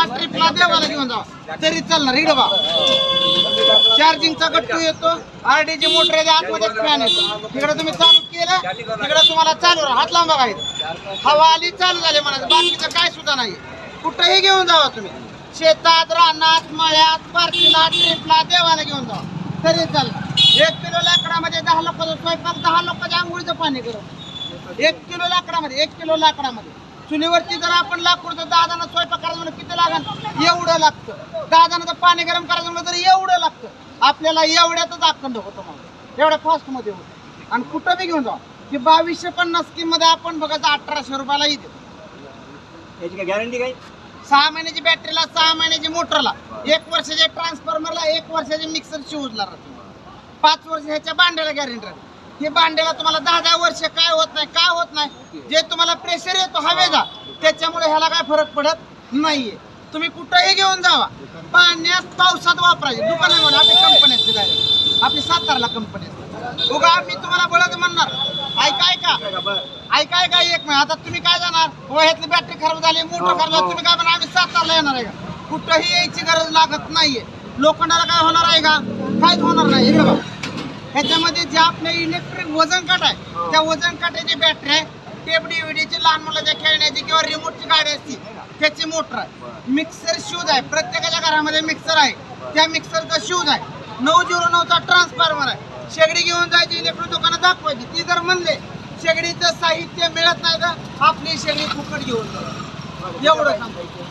ट्रिपला देवाला घेऊन जावा तरी चालणार. इकडे बा चार्जिंगचा गट्टू येतो, आरडीची मोटर आहे, आतमध्ये फॅन येतो. तिकडे तुम्ही चालू केलं तिकडे तुम्हाला चालू राहा. हात लांब बघायचं, हवा आली चालू झाले म्हणायचं, बाकीचं काय सुद्धा नाही. कुठेही घेऊन जावा तुम्ही, शेतात, रानात, मळ्यात, पार्टीला, ट्रिपला, देवाला घेऊन जावा तरी चालणार. 1 किलो लाकडामध्ये 10 लोकांचा स्वयंपाक, 10 लोकांच्या आंघोळीचं पाणी करत. 1 किलो लाकडामध्ये, 1 किलो लाकडामध्ये चुलीवरती जर आपण लाकूड तर 10 जण स्वयंपाक करायचं म्हणून किती लागेल? एवढं लागतं. 10 जणांचं पाणी गरम करायचं म्हणलं तर एवढं लागतं. आपल्याला एवढ्यातच अखंड होतं, मग एवढ्या फास्ट मध्ये होतं. आणि कुठं बी घेऊन जावा की 2250 स्कीम मध्ये आपण बघायचं 1800 रुपयाला येते. याची काय गॅरंटी काय? 6 महिन्याची बॅटरीला, 6 महिन्याची मोटरला, 1 वर्षाच्या ट्रान्सफॉर्मरला, 1 वर्षाची मिक्सर शिवजला राहते, 5 वर्ष ह्याच्या भांड्याला गॅरंटी राहते. हे भांड्याला तुम्हाला 10-10 वर्ष काय होत नाही, काय होत नाही. जे तुम्हाला प्रेशर येतो हवेचा त्याच्यामुळे ह्याला काय फरक पडत नाहीये. तुम्ही कुठेही घेऊन जावा, पाण्यात पावसात वापरायचे. दुकानामध्ये आपली कंपनी असते, डायरेक्ट आपली सातारला कंपनी असते. उगा मी तुम्हाला बोलत म्हणणार ऐका ऐका ऐका ऐका एक मिनिट. आता तुम्ही काय जाणार, ह्यातली बॅटरी खराब झाली, मोटर खराब झाली, तुम्ही काय म्हणणार आम्ही सातारला येणार आहे का? कुठंही यायची गरज लागत नाहीये. लोखंडाला काय होणार आहे का? काहीच होणार नाही. हे बघा ह्याच्यामध्ये जे आपले इलेक्ट्रिक वजन काट आहे त्या वजन काट्याची बॅटरी आहे, टेप डीव्हीडीची, लहान मुलाच्या खेळण्याची किंवा रिमोटची गाडी असते त्याची मोटर आहे. मिक्सर शूज आहे, प्रत्येकाच्या घरामध्ये मिक्सर आहे, त्या मिक्सरचा शूज आहे. 909चा ट्रान्सफॉर्मर आहे. शेगडी घेऊन जायची, इलेक्ट्रिक दुकानात दाखवायची. ती जर म्हणले शेगडीचं साहित्य मिळत नाही तर आपली शेगडी फुकट घेऊन जाऊ, एवढं सांगायचं.